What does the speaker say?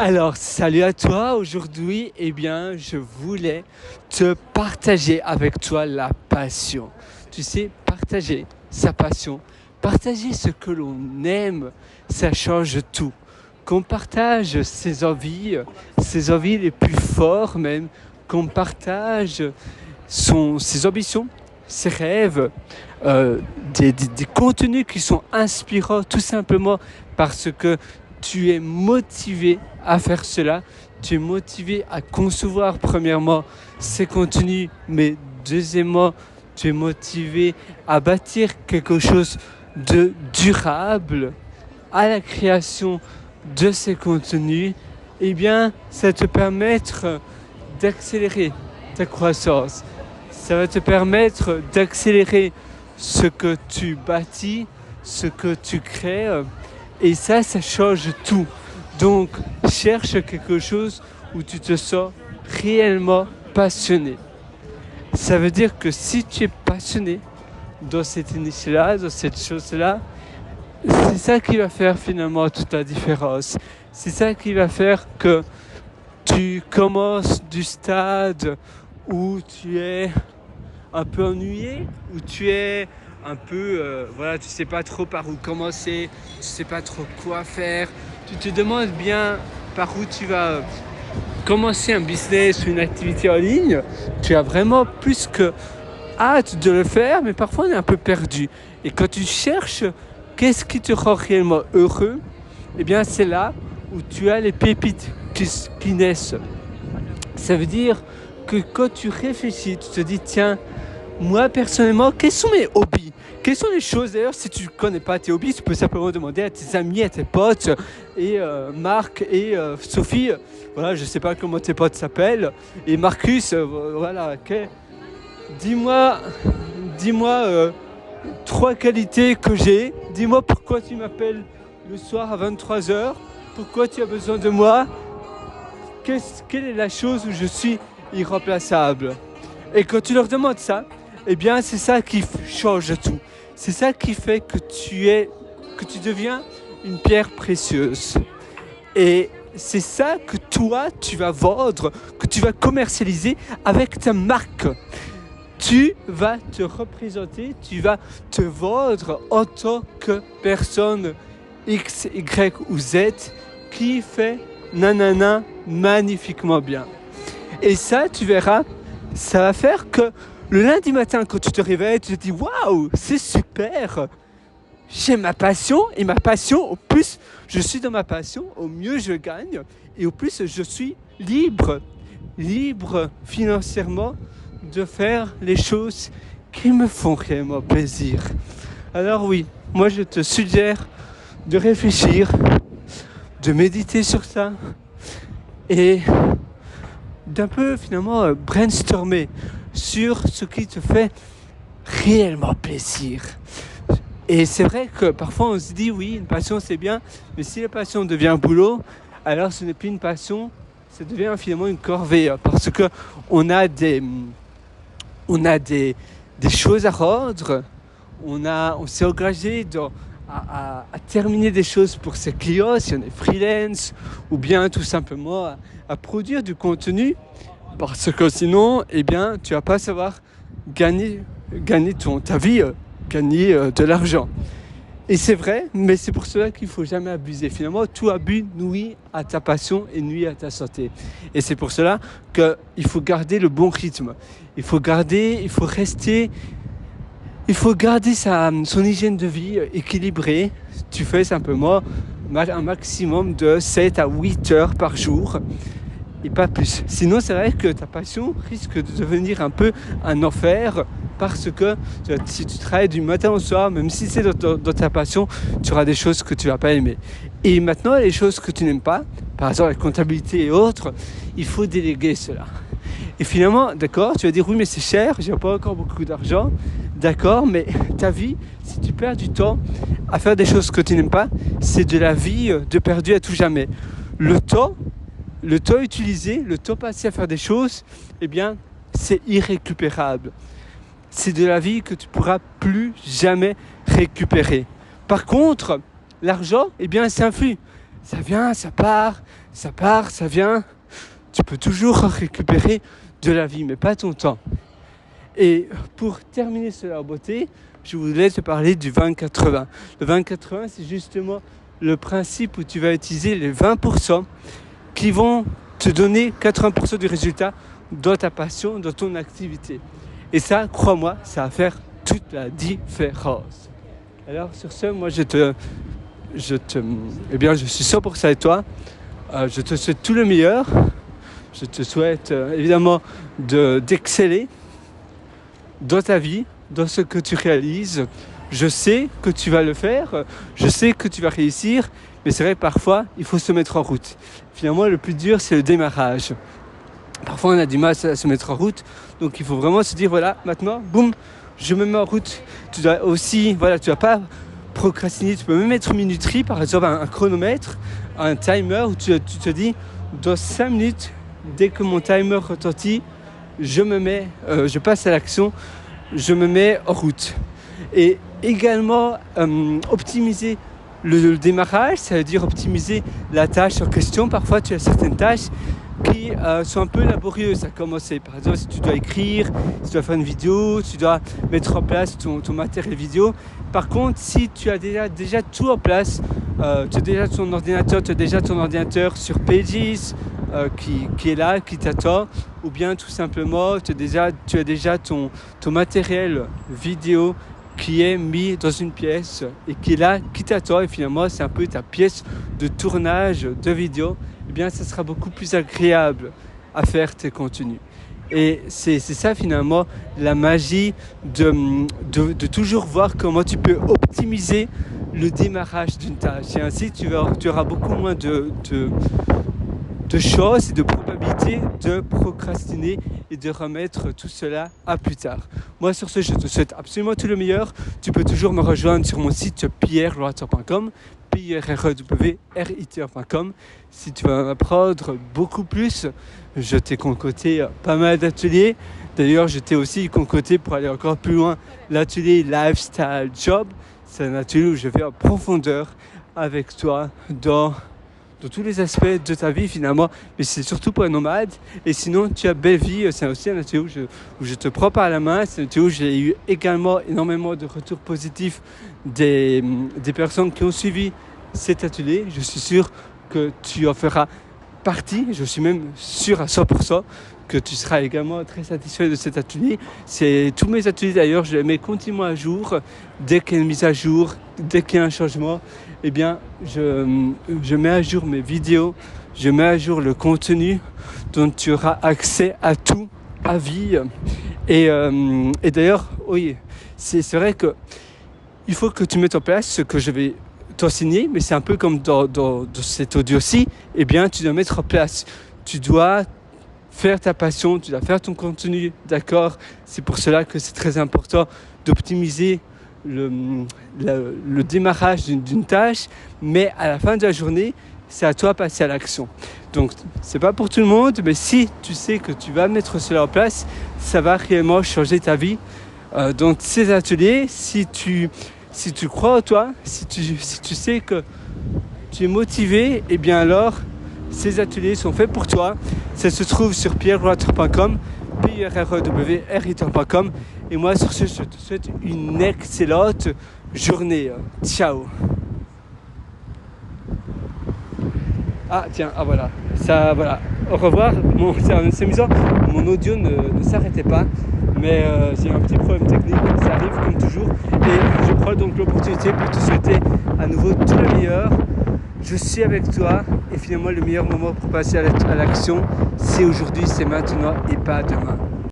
Alors, salut à toi. Aujourd'hui, je voulais te partager avec toi la passion. Tu sais, partager sa passion, partager ce que l'on aime, ça change tout. Qu'on partage ses envies les plus fortes même, qu'on partage ses ambitions, ses rêves, des contenus qui sont inspirants tout simplement parce que tu es motivé à faire cela, tu es motivé à concevoir premièrement ces contenus, mais deuxièmement, tu es motivé à bâtir quelque chose de durable à la création de ces contenus, ça va te permettre d'accélérer ta croissance. Ça va te permettre d'accélérer ce que tu bâtis, ce que tu crées. Et ça change tout. Donc, cherche quelque chose où tu te sens réellement passionné. Ça veut dire que si tu es passionné dans cette initiative-là, dans cette chose-là, c'est ça qui va faire finalement toute la différence. C'est ça qui va faire que tu commences du stade où tu es un peu ennuyé, où tu es un peu, tu sais pas trop par où commencer, tu sais pas trop quoi faire, tu te demandes bien par où tu vas commencer un business ou une activité en ligne, tu as vraiment plus que hâte de le faire, mais parfois on est un peu perdu. Et quand tu cherches qu'est-ce qui te rend réellement heureux, c'est là où tu as les pépites qui naissent. Ça veut dire que quand tu réfléchis, tu te dis tiens, moi personnellement, quels sont mes hobbies? Quelles sont les choses, d'ailleurs, si tu ne connais pas tes hobbies, tu peux simplement demander à tes amis, à tes potes, et Marc et Sophie, voilà, je ne sais pas comment tes potes s'appellent, et Marcus, dis-moi, trois qualités que j'ai, dis-moi pourquoi tu m'appelles le soir à 23h, pourquoi tu as besoin de moi, quelle est la chose où je suis irremplaçable? Et quand tu leur demandes ça, c'est ça qui change tout. C'est ça qui fait que tu deviens une pierre précieuse. Et c'est ça que toi, tu vas vendre, que tu vas commercialiser avec ta marque. Tu vas te représenter, tu vas te vendre en tant que personne X, Y ou Z qui fait nanana magnifiquement bien. Et ça, tu verras, ça va faire que le lundi matin, quand tu te réveilles, tu te dis « Waouh, c'est super ! J'ai ma passion et ma passion, au plus je suis dans ma passion, au mieux je gagne et au plus je suis libre financièrement de faire les choses qui me font réellement plaisir. » Alors oui, moi je te suggère de réfléchir, de méditer sur ça et d'un peu finalement brainstormer sur ce qui te fait réellement plaisir. Et c'est vrai que parfois on se dit oui, une passion c'est bien, mais si la passion devient un boulot, alors ce n'est plus une passion, ça devient finalement une corvée, parce que on a des choses à rendre, on s'est engagé à terminer des choses pour ses clients, si on est freelance, ou bien tout simplement à produire du contenu, parce que sinon, tu vas pas savoir gagner ta vie, gagner de l'argent. Et c'est vrai, mais c'est pour cela qu'il faut jamais abuser. Finalement, tout abus nuit à ta passion et nuit à ta santé. Et c'est pour cela qu'il faut garder le bon rythme. Il faut garder son hygiène de vie équilibrée. Tu fais simplement un maximum de 7 à 8 heures par jour et pas plus. Sinon, c'est vrai que ta passion risque de devenir un peu un enfer, parce que si tu travailles du matin au soir, même si c'est dans ta passion, tu auras des choses que tu vas pas aimer. Et maintenant, les choses que tu n'aimes pas, par exemple la comptabilité et autres, il faut déléguer cela. Et finalement, d'accord, tu vas dire oui, mais c'est cher, j'ai pas encore beaucoup d'argent. D'accord, mais ta vie, si tu perds du temps à faire des choses que tu n'aimes pas, c'est de la vie de perdu à tout jamais. Le temps utilisé, le temps passé à faire des choses, c'est irrécupérable. C'est de la vie que tu ne pourras plus jamais récupérer. Par contre, l'argent, c'est un flux. Ça vient, ça part, ça vient. Tu peux toujours récupérer de la vie, mais pas ton temps. Et pour terminer cela en beauté, je voulais te parler du 20-80. Le 20-80, c'est justement le principe où tu vas utiliser les 20% qui vont te donner 80% du résultat dans ta passion, dans ton activité. Et ça, crois-moi, ça va faire toute la différence. Alors sur ce, moi je suis 100% avec toi. Je te souhaite tout le meilleur. Je te souhaite évidemment d'exceller dans ta vie, dans ce que tu réalises. Je sais que tu vas le faire, je sais que tu vas réussir, mais c'est vrai que parfois, il faut se mettre en route. Finalement, le plus dur, c'est le démarrage. Parfois, on a du mal à se mettre en route, donc il faut vraiment se dire, voilà, maintenant, boum, je me mets en route. Tu dois aussi, voilà, tu ne dois pas procrastiner, tu peux même mettre une minuterie, par exemple un chronomètre, un timer, où tu te dis, dans 5 minutes, dès que mon timer retentit, je passe à l'action, je me mets en route. Et également, optimiser le démarrage, ça veut dire optimiser la tâche en question. Parfois, tu as certaines tâches qui sont un peu laborieuses à commencer. Par exemple, si tu dois écrire, si tu dois faire une vidéo, tu dois mettre en place ton matériel vidéo. Par contre, si tu as déjà tout en place, tu as déjà ton ordinateur, sur Pages qui est là, qui t'attend, ou bien tout simplement, tu as déjà ton matériel vidéo qui est mis dans une pièce et qui est là, qui t'attend, et finalement c'est un peu ta pièce de tournage de vidéo, eh bien ça sera beaucoup plus agréable à faire tes contenus. Et c'est ça finalement la magie de toujours voir comment tu peux optimiser le démarrage d'une tâche. Et ainsi tu auras beaucoup moins de choses et de probabilités de procrastiner et de remettre tout cela à plus tard. Moi sur ce, je te souhaite absolument tout le meilleur. Tu peux toujours me rejoindre sur mon site pierrewriter.com, pierrewriter.com. Si tu veux en apprendre beaucoup plus, je t'ai concocté pas mal d'ateliers. D'ailleurs, je t'ai aussi concocté, pour aller encore plus loin, l'atelier Lifestyle Job. C'est un atelier où je vais en profondeur avec toi dans tous les aspects de ta vie finalement, mais c'est surtout pour un nomade. Et sinon, tu as Belle Vie, c'est aussi un atelier où je te prends par la main. C'est un atelier où j'ai eu également énormément de retours positifs des personnes qui ont suivi cet atelier. Je suis sûr que tu en feras partie, je suis même sûr à 100% que tu seras également très satisfait de cet atelier. C'est tous mes ateliers d'ailleurs, je les mets continuellement à jour. Dès qu'il y a une mise à jour, dès qu'il y a un changement, eh bien je mets à jour mes vidéos, je mets à jour le contenu dont tu auras accès à tout à vie. Et d'ailleurs, oui, c'est vrai que il faut que tu mettes en place ce que je vais t'enseigner, mais c'est un peu comme dans cet audio-ci, eh bien tu dois mettre en place, tu dois faire ta passion, tu dois faire ton contenu, d'accord? C'est pour cela que c'est très important d'optimiser le démarrage d'une tâche, mais à la fin de la journée, c'est à toi de passer à l'action. Donc, c'est pas pour tout le monde, mais si tu sais que tu vas mettre cela en place, ça va réellement changer ta vie. Donc, ces ateliers, si tu crois en toi, si tu sais que tu es motivé, eh bien alors, ces ateliers sont faits pour toi. Ça se trouve sur pierrewriter.com, pierrewriter.com. Et moi, sur ce, je te souhaite une excellente journée. Ciao. Ah tiens, ah voilà, ça voilà. Au revoir. C'est amusant, mon audio ne s'arrêtait pas, mais j'ai eu un petit problème technique, ça arrive comme toujours. Et je prends donc l'opportunité pour te souhaiter à nouveau tout le meilleur. Je suis avec toi et finalement le meilleur moment pour passer à l'action, c'est aujourd'hui, c'est maintenant et pas demain.